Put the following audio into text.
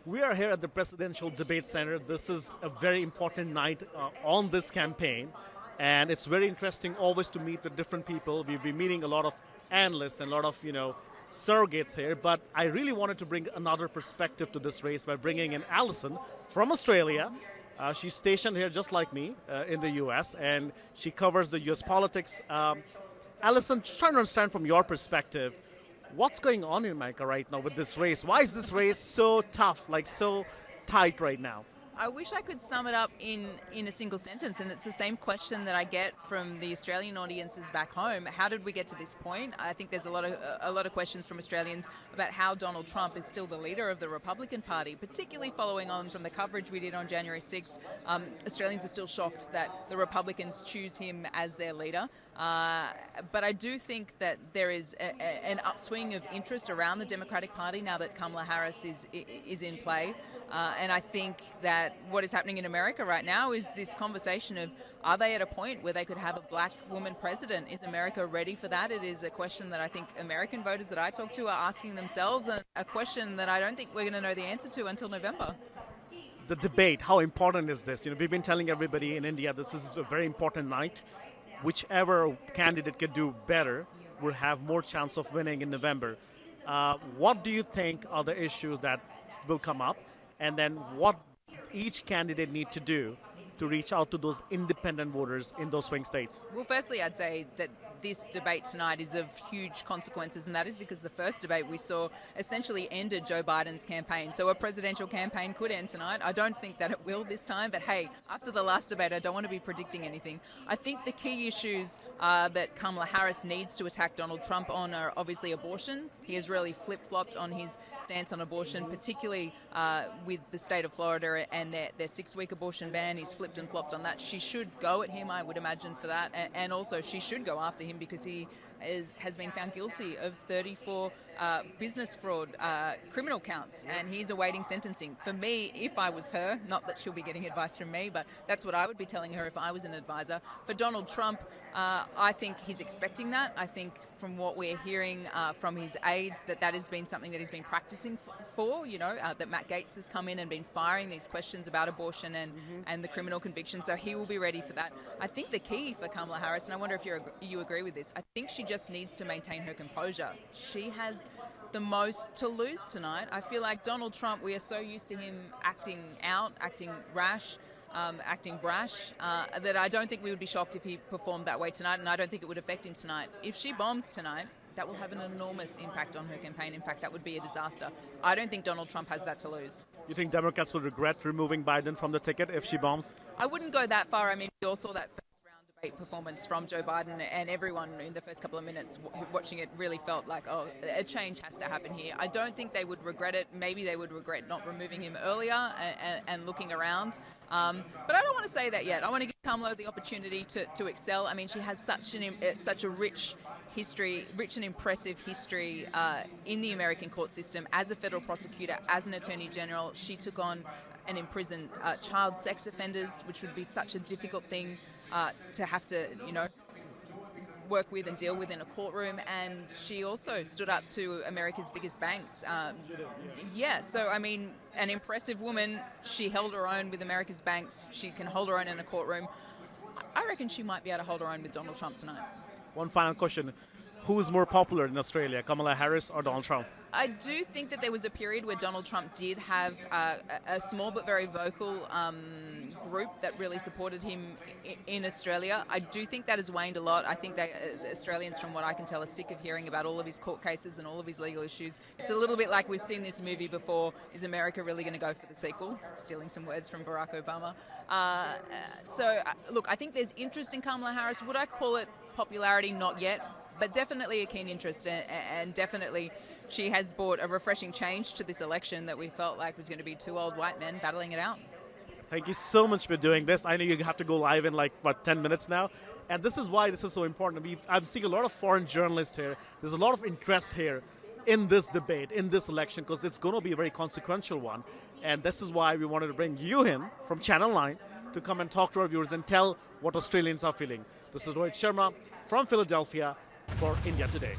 We are here at the Presidential Debate Center. This is a very important night on this campaign, and it's very interesting always to meet with different people. We've been meeting a lot of analysts and a lot of, surrogates here, but I really wanted to bring another perspective to this race by bringing in Alison from Australia. She's stationed here just like me in the U.S., and she covers the U.S. politics. Alison, trying to understand from your perspective, what's going on in America right now with this race? Why is this race so tough, so tight right now? I wish I could sum it up in a single sentence, and it's the same question that I get from the Australian audiences back home. How did we get to this point? I think there's a lot of questions from Australians about how Donald Trump is still the leader of the Republican Party, particularly following on from the coverage we did on January 6th. Australians are still shocked that the Republicans choose him as their leader. But I do think that there is an upswing of interest around the Democratic Party now that Kamala Harris is in play. And I think that what is happening in America right now is this conversation of, are they at a point where they could have a black woman president? Is America ready for that? It is a question that I think American voters that I talk to are asking themselves, and a question that I don't think we're going to know the answer to until November. The debate, how important is this? We've been telling everybody in India this is a very important night. Whichever candidate could do better will have more chance of winning in November. What do you think are the issues that will come up? And then what each candidate need to do to reach out to those independent voters in those swing states? Well, firstly, I'd say that this debate tonight is of huge consequences, and that is because the first debate we saw essentially ended Joe Biden's campaign. So a presidential campaign could end tonight. I don't think that it will this time, but hey, after the last debate, I don't want to be predicting anything. I think the key issues that Kamala Harris needs to attack Donald Trump on are obviously abortion. He has really flip-flopped on his stance on abortion, particularly with the state of Florida and their 6-week abortion ban. He's flipped and flopped on that. She should go at him, I would imagine, for that, and also she should go after him because he has been found guilty of 34 business fraud criminal counts, and he's awaiting sentencing. For me, if I was her, not that she'll be getting advice from me, but that's what I would be telling her if I was an advisor. For Donald Trump, I think he's expecting that. I think from what we're hearing from his aides that has been something that he's been practicing for, that Matt Gaetz has come in and been firing these questions about abortion and the criminal conviction, so he will be ready for that. I think the key for Kamala Harris, and I wonder if you agree with this, I think she just needs to maintain her composure. She has the most to lose tonight. I feel like Donald Trump, we are so used to him acting out, acting rash, acting brash, that I don't think we would be shocked if he performed that way tonight, and I don't think it would affect him tonight. If she bombs tonight, that will have an enormous impact on her campaign. In fact, that would be a disaster. I don't think Donald Trump has that to lose. You think Democrats will regret removing Biden from the ticket if she bombs? I wouldn't go that far. I mean, we all saw that debate performance from Joe Biden, and everyone in the first couple of minutes watching it really felt like, a change has to happen here. I don't think they would regret it. Maybe they would regret not removing him earlier and looking around. But I don't want to say that yet. I want to give Kamala the opportunity to excel. I mean, she has such a rich and impressive history in the American court system as a federal prosecutor, as an attorney general. She took on and imprisoned child sex offenders, which would be such a difficult thing to have to, work with and deal with in a courtroom. And she also stood up to America's biggest banks. So I mean, an impressive woman. She held her own with America's banks. She can hold her own in a courtroom. I reckon she might be able to hold her own with Donald Trump tonight. One final question. Who's more popular in Australia, Kamala Harris or Donald Trump? I do think that there was a period where Donald Trump did have a small but very vocal group that really supported him in Australia. I do think that has waned a lot. I think that Australians, from what I can tell, are sick of hearing about all of his court cases and all of his legal issues. It's a little bit like we've seen this movie before. Is America really going to go for the sequel? Stealing some words from Barack Obama. Look, I think there's interest in Kamala Harris. Would I call it popularity? Not yet. But definitely a keen interest, and definitely she has brought a refreshing change to this election that we felt like was going to be two old white men battling it out. Thank you so much for doing this. I know you have to go live in 10 minutes now. And this is why this is so important. I'm seeing a lot of foreign journalists here. There's a lot of interest here in this debate, in this election, because it's going to be a very consequential one. And this is why we wanted to bring you in from Channel 9 to come and talk to our viewers and tell what Australians are feeling. This is Rohit Sharma from Philadelphia for India Today.